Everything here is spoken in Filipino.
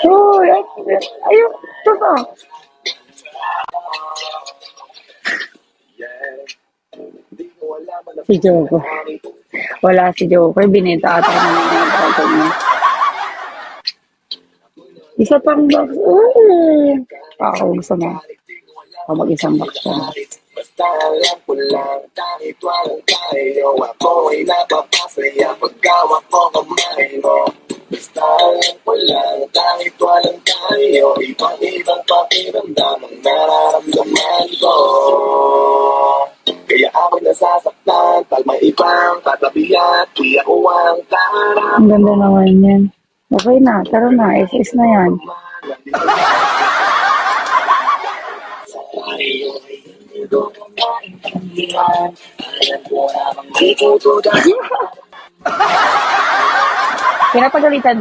Uy, ayun, ito ba? Si Joko. Wala si Joko. Binenta ata na mga bago niya. Isa pang box. Uy! Ako gusto mo. Ako mag-isang box siya. Basta alam ko lang, kahit walang tayo, ako ay napapasaya paggawa ko kamay mo. Basta alam ko lang, kahit walang tayo, ibang pakiramdam ang nararamdaman ko. Kaya ako'y nasasaktan, pag may ibang tatabihan, di ako ang tarap. Ang ganda naman yan. Okay na, tara na, SS na yan. Pinapagalitan mo?